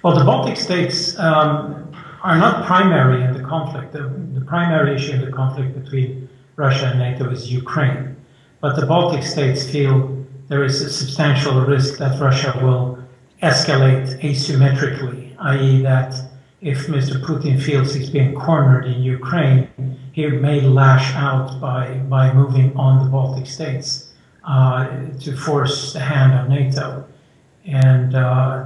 Well, the Baltic states are not primary in the conflict. The primary issue in the conflict between Russia and NATO is Ukraine. But the Baltic states feel there is a substantial risk that Russia will escalate asymmetrically, i.e. that if Mr. Putin feels he's being cornered in Ukraine, he may lash out by moving on the Baltic states to force the hand of NATO. And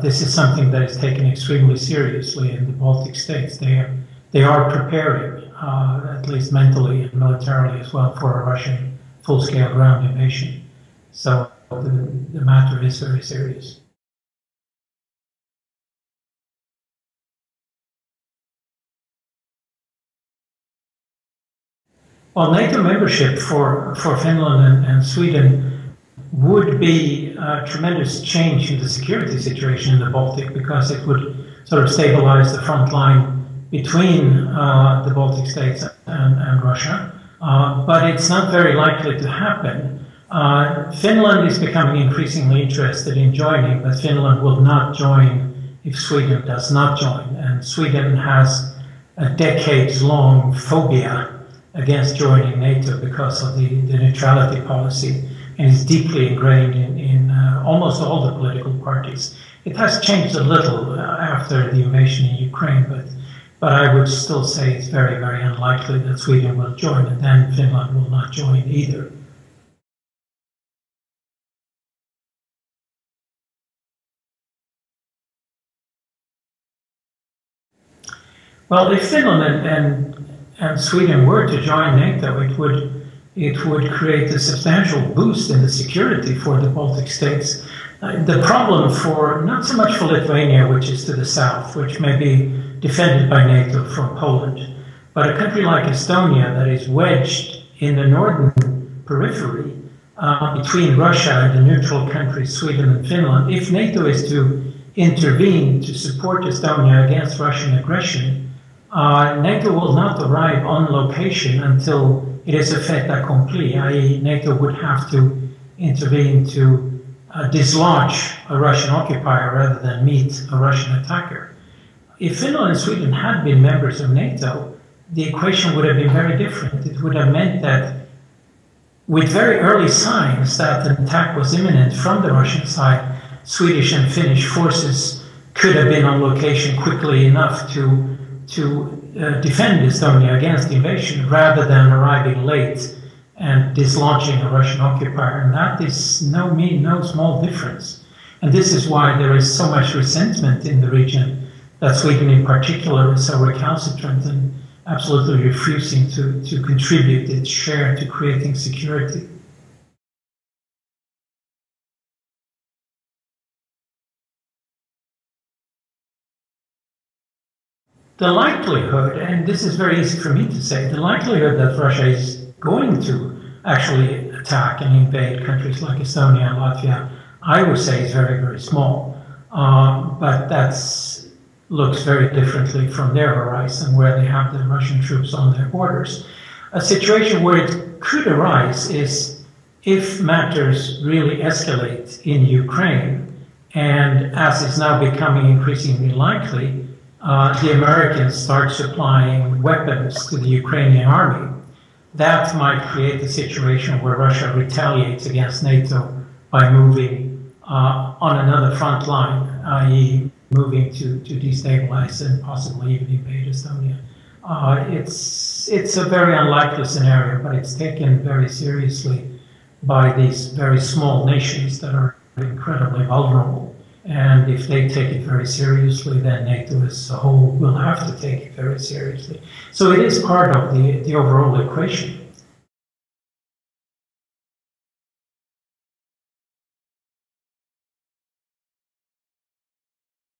this is something that is taken extremely seriously in the Baltic states. They are preparing, at least mentally and militarily as well, for a Russian full-scale ground invasion. So the matter is very serious. Well, NATO membership for Finland and Sweden would be a tremendous change in the security situation in the Baltic, because it would sort of stabilize the front line between the Baltic states and Russia. But it's not very likely to happen. Finland is becoming increasingly interested in joining, but Finland will not join if Sweden does not join. And Sweden has a decades-long phobia against joining NATO because of the neutrality policy, and is deeply ingrained in almost all the political parties. It has changed a little after the invasion in Ukraine, but I would still say it's very, very unlikely that Sweden will join, and then Finland will not join either. Well, if Finland and Sweden were to join NATO, it would create a substantial boost in the security for the Baltic states. The problem for, not so much for Lithuania, which is to the south, which may be defended by NATO from Poland, but a country like Estonia that is wedged in the northern periphery between Russia and the neutral countries Sweden and Finland. If NATO is to intervene to support Estonia against Russian aggression, NATO will not arrive on location until it is a fait accompli, i.e. NATO would have to intervene to dislodge a Russian occupier rather than meet a Russian attacker. If Finland and Sweden had been members of NATO, the equation would have been very different. It would have meant that with very early signs that an attack was imminent from the Russian side, Swedish and Finnish forces could have been on location quickly enough to defend Estonia against the invasion, rather than arriving late and dislodging a Russian occupier. And that is no small difference. And this is why there is so much resentment in the region, that Sweden in particular is so recalcitrant and absolutely refusing to contribute its share to creating security. The likelihood, and this is very easy for me to say, the likelihood that Russia is going to actually attack and invade countries like Estonia and Latvia, I would say is very, very small. But that looks very differently from their horizon, where they have the Russian troops on their borders. A situation where it could arise is if matters really escalate in Ukraine, and as is now becoming increasingly likely, the Americans start supplying weapons to the Ukrainian army. That might create a situation where Russia retaliates against NATO by moving on another front line, i.e. moving to destabilize and possibly even invade Estonia. It's a very unlikely scenario, but it's taken very seriously by these very small nations that are incredibly vulnerable. And if they take it very seriously, then NATO as a whole will have to take it very seriously. So it is part of the overall equation.